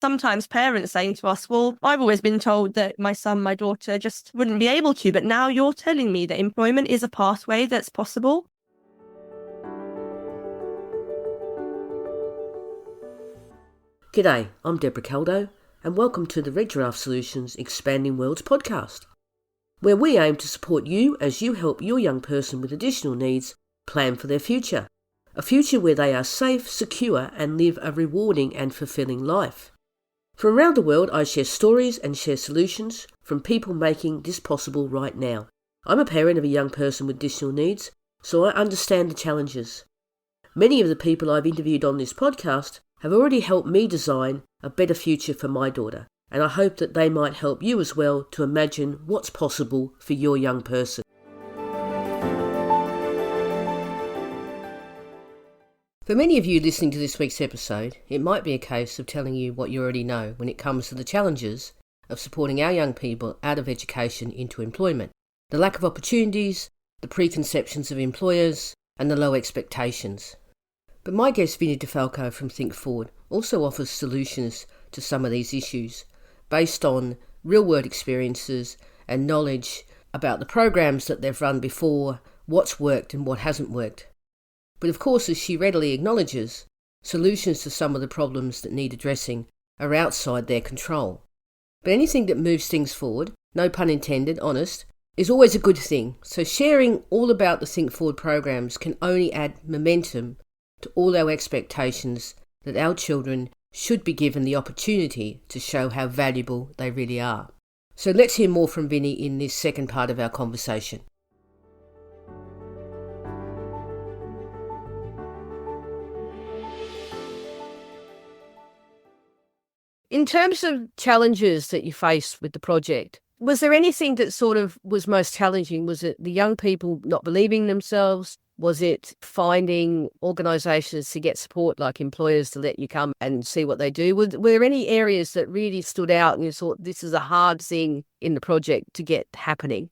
Sometimes parents saying to us, well, I've always been told that my son, my daughter just wouldn't be able to, but now you're telling me that employment is a pathway that's possible. G'day, I'm Deborah Caldo, and welcome to the Red Giraffe Solutions Expanding Worlds podcast, where we aim to support you as you help your young person with additional needs plan for their future. A future where they are safe, secure, and live a rewarding and fulfilling life. From around the world, I share stories and share solutions from people making this possible right now. I'm a parent of a young person with additional needs, so I understand the challenges. Many of the people I've interviewed on this podcast have already helped me design a better future for my daughter, and I hope that they might help you as well to imagine what's possible for your young person. For many of you listening to this week's episode, it might be a case of telling you what you already know when it comes to the challenges of supporting our young people out of education into employment, the lack of opportunities, the preconceptions of employers, and the low expectations. But my guest Vinny DeFalco from Think Forward also offers solutions to some of these issues based on real-world experiences and knowledge about the programs that they've run before, what's worked and what hasn't worked. But of course, as she readily acknowledges, solutions to some of the problems that need addressing are outside their control. But anything that moves things forward, no pun intended, honest, is always a good thing. So sharing all about the Think Forward programs can only add momentum to all our expectations that our children should be given the opportunity to show how valuable they really are. So let's hear more from Vinny in this second part of our conversation. In terms of challenges that you faced with the project, was there anything that sort of was most challenging? Was it the young people not believing themselves? Was it finding organisations to get support, like employers, to let you come and see what they do? Were there any areas that really stood out and you thought this is a hard thing in the project to get happening?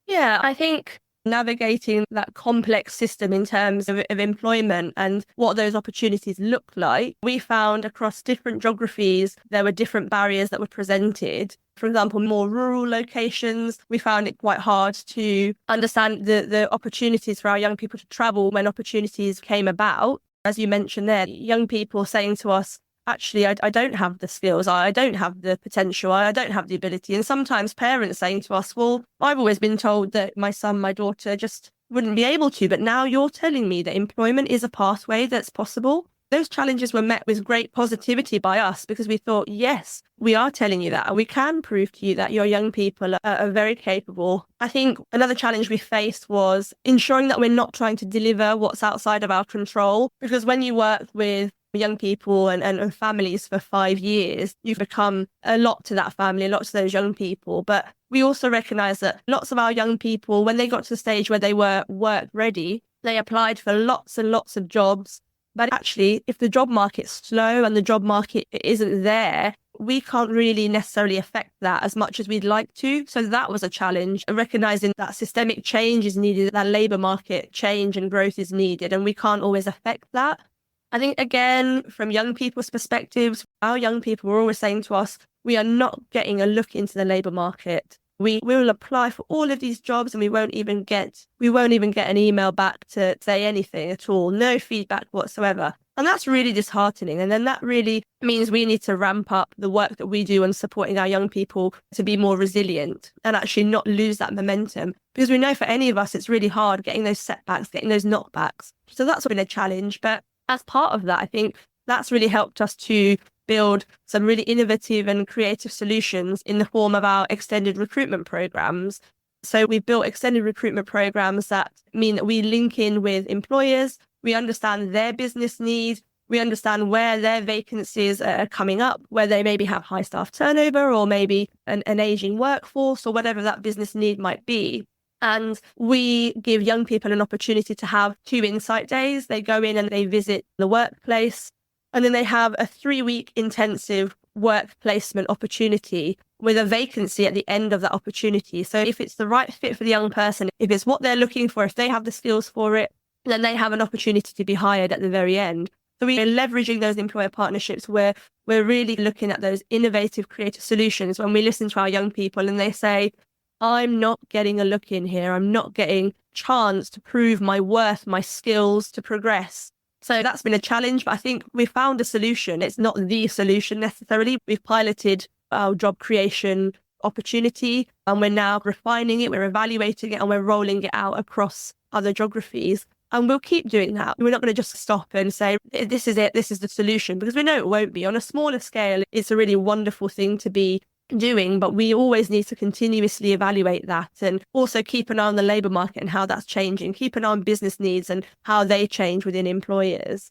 Yeah, I think navigating that complex system in terms of employment and what those opportunities look like, we found across different geographies, there were different barriers that were presented. For example, more rural locations, we found it quite hard to understand the opportunities for our young people to travel when opportunities came about. As you mentioned there, young people saying to us, actually, I don't have the skills, I don't have the potential, I don't have the ability. And sometimes parents saying to us, well, I've always been told that my son, my daughter just wouldn't be able to, but now you're telling me that employment is a pathway that's possible. Those challenges were met with great positivity by us because we thought, yes, we are telling you that, and we can prove to you that your young people are very capable. I think another challenge we faced was ensuring that we're not trying to deliver what's outside of our control, because when you work with young people and families for 5 years, you've become a lot to that family, a lot to those young people. But we also recognise that lots of our young people, when they got to the stage where they were work ready, they applied for lots and lots of jobs. But actually, if the job market's slow and the job market isn't there, we can't really necessarily affect that as much as we'd like to. So that was a challenge, recognising that systemic change is needed, that labour market change and growth is needed, and we can't always affect that. I think, again, from young people's perspectives, our young people were always saying to us, we are not getting a look into the labour market. We will apply for all of these jobs and we won't even get an email back to say anything at all, no feedback whatsoever. And that's really disheartening. And then that really means we need to ramp up the work that we do on supporting our young people to be more resilient and actually not lose that momentum. Because we know for any of us, it's really hard getting those setbacks, getting those knockbacks. So that's been a challenge. But as part of that, I think that's really helped us to build some really innovative and creative solutions in the form of our extended recruitment programs. So we've built extended recruitment programs that mean that we link in with employers, we understand their business needs, we understand where their vacancies are coming up, where they maybe have high staff turnover or maybe an aging workforce or whatever that business need might be. And we give young people an opportunity to have 2 insight days. They go in and they visit the workplace. And then they have a 3-week intensive work placement opportunity with a vacancy at the end of that opportunity. So if it's the right fit for the young person, if it's what they're looking for, if they have the skills for it, then they have an opportunity to be hired at the very end. So we're leveraging those employer partnerships where we're really looking at those innovative, creative solutions when we listen to our young people and they say, I'm not getting a look in here. I'm not getting chance to prove my worth, my skills, to progress. So that's been a challenge, but I think we found a solution. It's not the solution necessarily. We've piloted our job creation opportunity and we're now refining it, we're evaluating it, and we're rolling it out across other geographies. And we'll keep doing that. We're not going to just stop and say, this is it, this is the solution, because we know it won't be. On a smaller scale, it's a really wonderful thing to be doing, but we always need to continuously evaluate that and also keep an eye on the labour market and how that's changing, keep an eye on business needs and how they change within employers.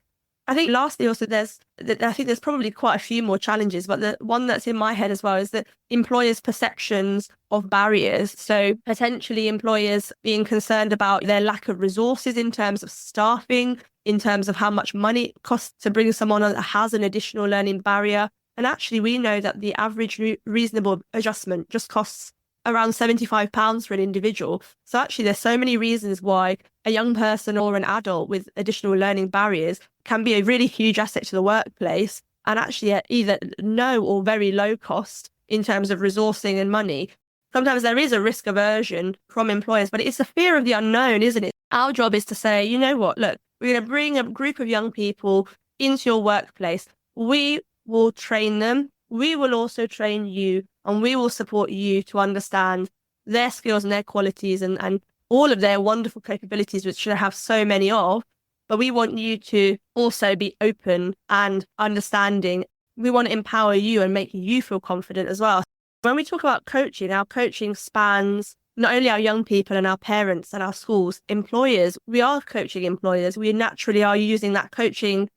I think lastly also I think there's probably quite a few more challenges, but the one that's in my head as well is that employers' perceptions of barriers. So potentially employers being concerned about their lack of resources in terms of staffing, in terms of how much money it costs to bring someone on that has an additional learning barrier. And actually, we know that the average reasonable adjustment just costs around £75 for an individual. So actually, there's so many reasons why a young person or an adult with additional learning barriers can be a really huge asset to the workplace, and actually at either no or very low cost in terms of resourcing and money. Sometimes there is a risk aversion from employers, but it's a fear of the unknown, isn't it? Our job is to say, you know what, look, we're going to bring a group of young people into your workplace. We will train them. We will also train you, and we will support you to understand their skills and their qualities and all of their wonderful capabilities, which they have so many of. But we want you to also be open and understanding. We want to empower you and make you feel confident as well. When we talk about coaching, our coaching spans not only our young people and our parents and our schools, employers. We are coaching employers. We naturally are using that coaching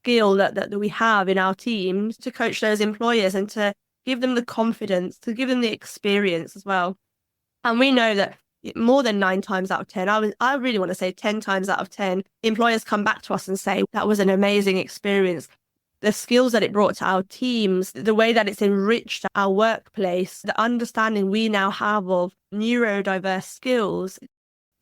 skill that we have in our teams to coach those employers and to give them the confidence, to give them the experience as well. And we know that more than 9 times out of 10, I really want to say 10 times out of 10, employers come back to us and say, that was an amazing experience. The skills that it brought to our teams, the way that it's enriched our workplace, the understanding we now have of neurodiverse skills.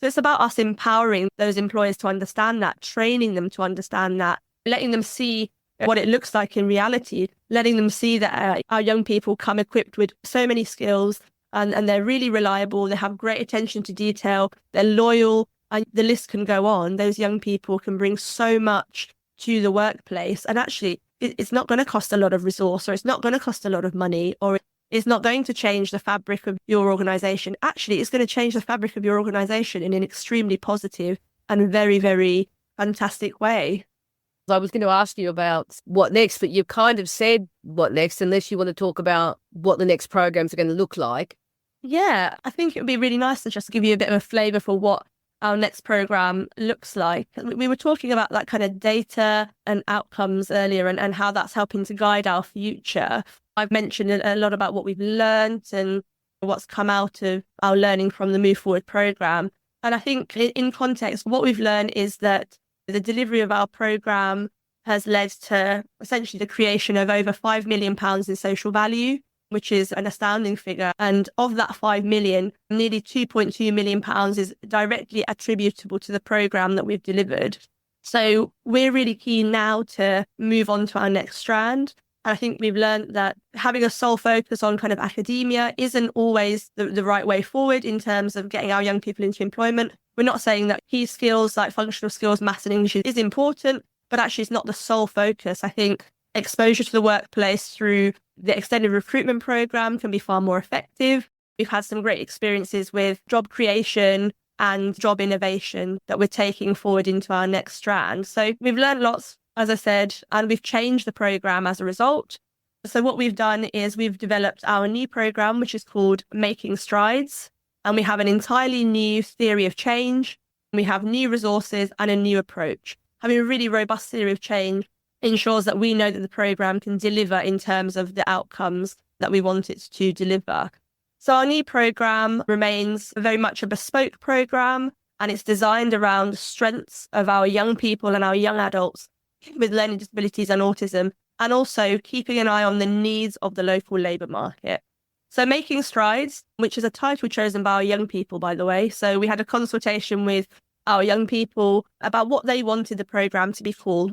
So it's about us empowering those employers to understand that, training them to understand that, letting them see what it looks like in reality, letting them see that our young people come equipped with so many skills and they're really reliable, they have great attention to detail, they're loyal, and the list can go on. Those young people can bring so much to the workplace, and actually it's not going to cost a lot of resource, or it's not going to cost a lot of money, or it's not going to change the fabric of your organization. Actually, it's going to change the fabric of your organization in an extremely positive and very, very fantastic way. I was going to ask you about what next, but you've kind of said what next, unless you want to talk about what the next programs are going to look like. Yeah, I think it would be really nice to just give you a bit of a flavour for what our next program looks like. We were talking about that kind of data and outcomes earlier and how that's helping to guide our future. I've mentioned a lot about what we've learned and what's come out of our learning from the Move Forward program. And I think in context, what we've learned is that the delivery of our program has led to essentially the creation of over £5 million in social value, which is an astounding figure. And of that 5 million, nearly £2.2 million is directly attributable to the program that we've delivered. So we're really keen now to move on to our next strand. I think we've learned that having a sole focus on kind of academia isn't always the right way forward in terms of getting our young people into employment. We're not saying that key skills like functional skills, maths and English is important, but actually it's not the sole focus. I think exposure to the workplace through the extended recruitment program can be far more effective. We've had some great experiences with job creation and job innovation that we're taking forward into our next strand. So we've learned lots, as I said, and we've changed the program as a result. So what we've done is we've developed our new program, which is called Making Strides. And we have an entirely new theory of change. We have new resources and a new approach. Having a really robust theory of change ensures that we know that the program can deliver in terms of the outcomes that we want it to deliver. So our new program remains very much a bespoke program, and it's designed around the strengths of our young people and our young adults with learning disabilities and autism, and also keeping an eye on the needs of the local labour market. So Making Strides, which is a title chosen by our young people, by the way. So we had a consultation with our young people about what they wanted the programme to be called.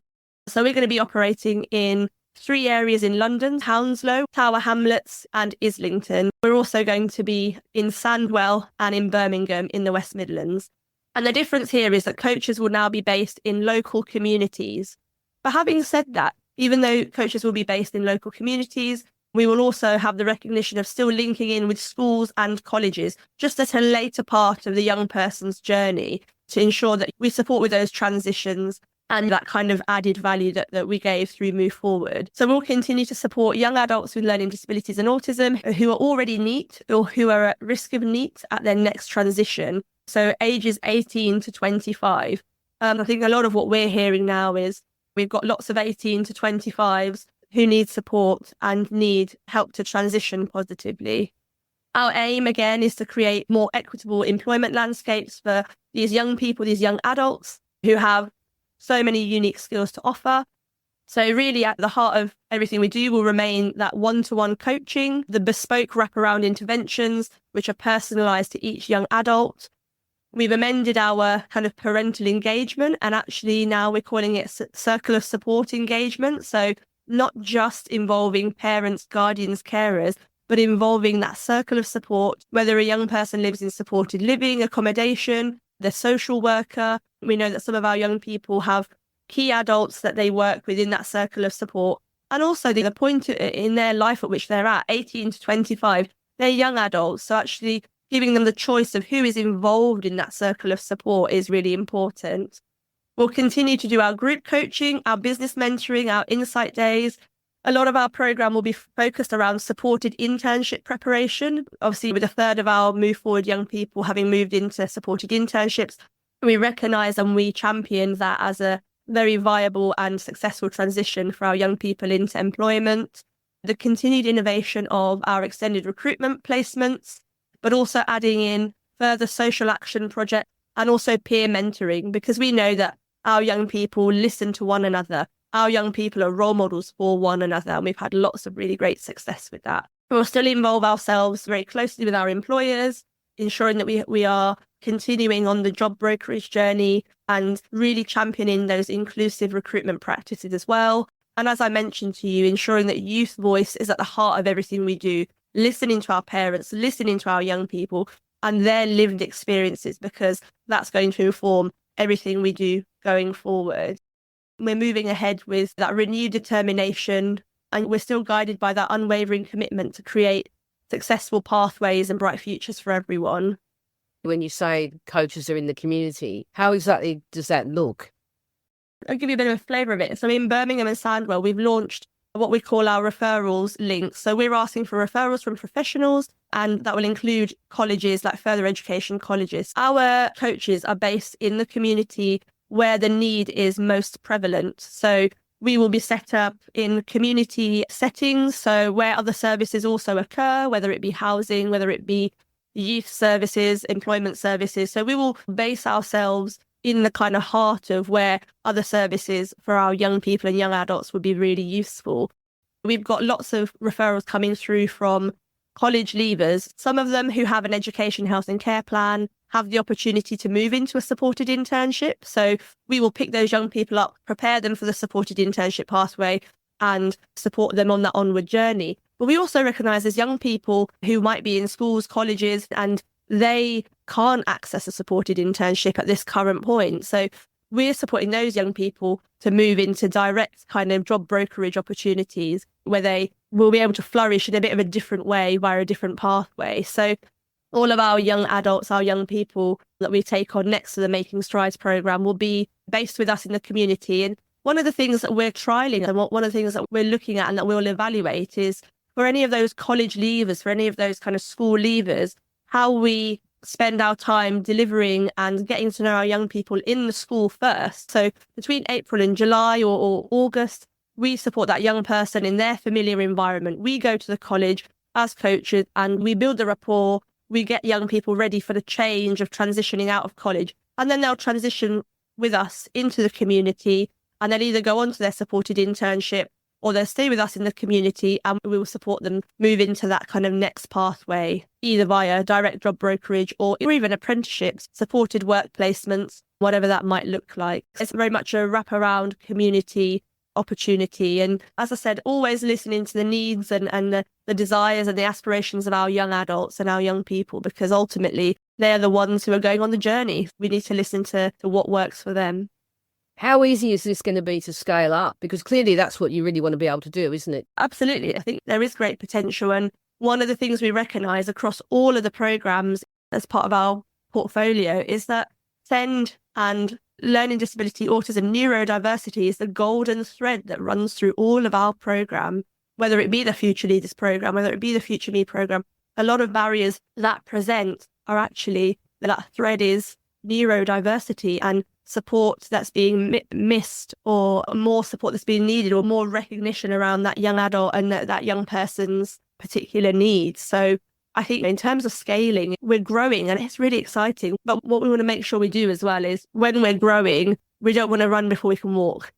So we're going to be operating in 3 areas in London: Hounslow, Tower Hamlets and Islington. We're also going to be in Sandwell and in Birmingham in the West Midlands. And the difference here is that coaches will now be based in local communities. But having said that, even though coaches will be based in local communities, we will also have the recognition of still linking in with schools and colleges, just at a later part of the young person's journey, to ensure that we support with those transitions and that kind of added value that we gave through Move Forward. So we'll continue to support young adults with learning disabilities and autism who are already NEET or who are at risk of NEET at their next transition. So ages 18 to 25. I think a lot of what we're hearing now is we've got lots of 18 to 25s who need support and need help to transition positively. Our aim, again, is to create more equitable employment landscapes for these young people, these young adults who have so many unique skills to offer. So really at the heart of everything we do will remain that one-to-one coaching, the bespoke wraparound interventions, which are personalised to each young adult. We've amended our kind of parental engagement, and actually now we're calling it circle of support engagement. So not just involving parents, guardians, carers, but involving that circle of support, whether a young person lives in supported living, accommodation, the social worker. We know that some of our young people have key adults that they work with in that circle of support. And also the point in their life at which they're at, 18 to 25, they're young adults. So actually giving them the choice of who is involved in that circle of support is really important. We'll continue to do our group coaching, our business mentoring, our insight days. A lot of our program will be focused around supported internship preparation. Obviously, with a third of our Move Forward young people having moved into supported internships, we recognise and we champion that as a very viable and successful transition for our young people into employment. The continued innovation of our extended recruitment placements, but also adding in further social action projects and also peer mentoring, because we know that our young people listen to one another. Our young people are role models for one another, and we've had lots of really great success with that. We'll still involve ourselves very closely with our employers, ensuring that we are continuing on the job brokerage journey and really championing those inclusive recruitment practices as well. And as I mentioned to you, ensuring that youth voice is at the heart of everything we do, listening to our parents, listening to our young people and their lived experiences, because that's going to inform everything we do going forward. We're moving ahead with that renewed determination, and we're still guided by that unwavering commitment to create successful pathways and bright futures for everyone. When you say coaches are in the community, how exactly does that look? I'll give you a bit of a flavour of it. So in Birmingham and Sandwell, we've launched what we call our referrals links. So we're asking for referrals from professionals, and that will include colleges, like further education colleges. Our coaches are based in the community where the need is most prevalent. So we will be set up in community settings, so where other services also occur, whether it be housing, whether it be youth services, employment services. So we will base ourselves in the kind of heart of where other services for our young people and young adults would be really useful. We've got lots of referrals coming through from college leavers, some of them who have an education, health and care plan, have the opportunity to move into a supported internship. So we will pick those young people up, prepare them for the supported internship pathway and support them on that onward journey. But we also recognise there's young people who might be in schools, colleges, and they can't access a supported internship at this current point. So we're supporting those young people to move into direct kind of job brokerage opportunities where they will be able to flourish in a bit of a different way via a different pathway. So all of our young adults, our young people that we take on next to the Making Strides programme will be based with us in the community. And one of the things that we're trialling and one of the things that we're looking at and that we'll evaluate is for any of those college leavers, for any of those kind of school leavers, how we spend our time delivering and getting to know our young people in the school first. So between April and July or August, we support that young person in their familiar environment. We go to the college as coaches and we build the rapport. We get young people ready for the change of transitioning out of college. And then they'll transition with us into the community and they'll either go on to their supported internship or they'll stay with us in the community and we will support them move into that kind of next pathway, either via direct job brokerage or even apprenticeships, supported work placements, whatever that might look like. It's very much a wraparound community opportunity. And as I said, always listening to the needs and the desires and the aspirations of our young adults and our young people, because ultimately they're the ones who are going on the journey. We need to listen to what works for them. How easy is this going to be to scale up? Because clearly that's what you really want to be able to do, isn't it? Absolutely. I think there is great potential. And one of the things we recognise across all of the programmes as part of our portfolio is that SEND and learning disability, autism, neurodiversity is the golden thread that runs through all of our programme, whether it be the Future Leaders programme, whether it be the Future Me programme. A lot of barriers that present are actually, that thread is neurodiversity and support that's being missed, or more support that's being needed, or more recognition around that young adult and that young person's particular needs. So I think in terms of scaling, we're growing and it's really exciting. But what we want to make sure we do as well is when we're growing, we don't want to run before we can walk.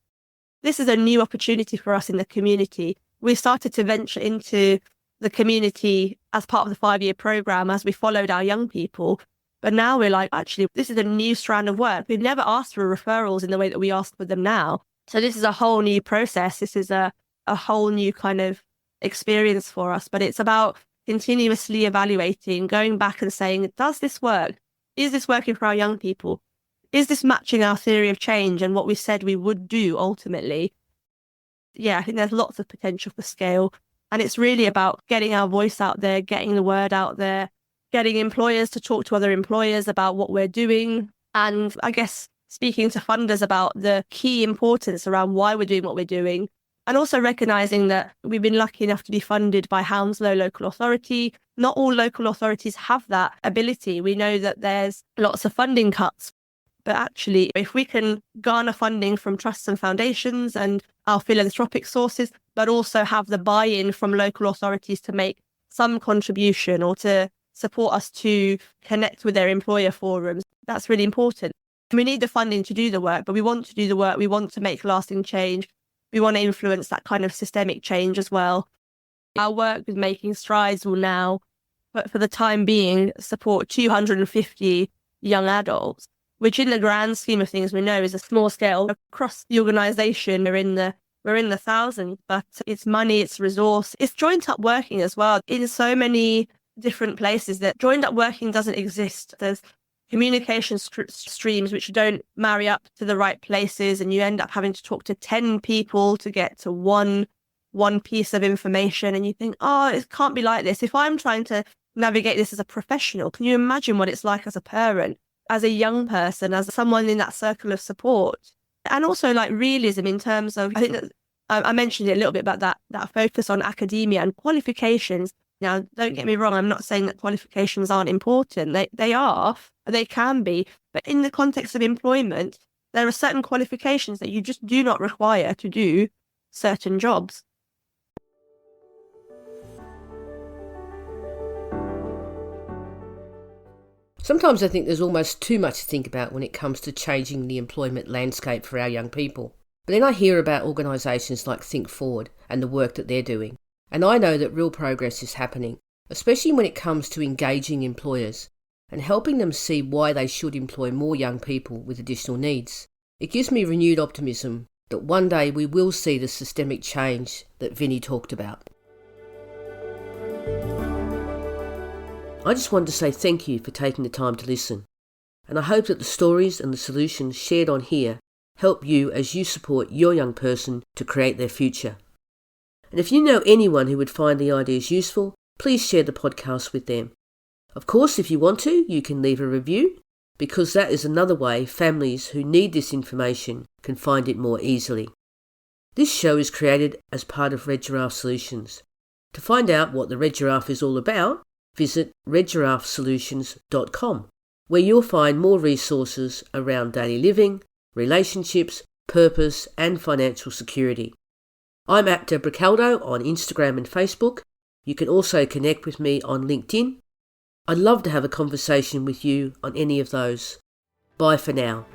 This is a new opportunity for us in the community. We started to venture into the community as part of the 5-year programme as we followed our young people. But now we're like, actually, this is a new strand of work. We've never asked for referrals in the way that we ask for them now. So this is a whole new process. This is a whole new kind of experience for us. But it's about continuously evaluating, going back and saying, does this work? Is this working for our young people? Is this matching our theory of change and what we said we would do ultimately? Yeah, I think there's lots of potential for scale. And it's really about getting our voice out there, getting the word out there, getting employers to talk to other employers about what we're doing. And I guess speaking to funders about the key importance around why we're doing what we're doing. And also recognising that we've been lucky enough to be funded by Hounslow Local Authority. Not all local authorities have that ability. We know that there's lots of funding cuts. But actually, if we can garner funding from trusts and foundations and our philanthropic sources, but also have the buy-in from local authorities to make some contribution or to support us to connect with their employer forums, that's really important. We need the funding to do the work, but we want to do the work. We want to make lasting change. We want to influence that kind of systemic change as well. Our work with Making Strides will now, but for the time being, support 250 young adults, which in the grand scheme of things we know is a small scale. Across the organisation, we're in the thousands, but it's money, it's resource, it's joined up working as well in so many different places that joined up working doesn't exist. There's communication streams which don't marry up to the right places, and you end up having to talk to 10 people to get to one piece of information, and you think, oh, it can't be like this. If I'm trying to navigate this as a professional, can you imagine what it's like as a parent, as a young person, as someone in that circle of support? And also like realism in terms of, I think that I mentioned it a little bit about that focus on academia and qualifications. Now, don't get me wrong, I'm not saying that qualifications aren't important. They are, they can be. But in the context of employment, there are certain qualifications that you just do not require to do certain jobs. Sometimes I think there's almost too much to think about when it comes to changing the employment landscape for our young people. But then I hear about organisations like Think Forward and the work that they're doing. And I know that real progress is happening, especially when it comes to engaging employers and helping them see why they should employ more young people with additional needs. It gives me renewed optimism that one day we will see the systemic change that Vinny talked about. I just wanted to say thank you for taking the time to listen, and I hope that the stories and the solutions shared on here help you as you support your young person to create their future. And if you know anyone who would find the ideas useful, please share the podcast with them. Of course, if you want to, you can leave a review, because that is another way families who need this information can find it more easily. This show is created as part of Red Giraffe Solutions. To find out what the Red Giraffe is all about, visit redgiraffesolutions.com, where you'll find more resources around daily living, relationships, purpose and financial security. I'm at Deborah Caldo on Instagram and Facebook. You can also connect with me on LinkedIn. I'd love to have a conversation with you on any of those. Bye for now.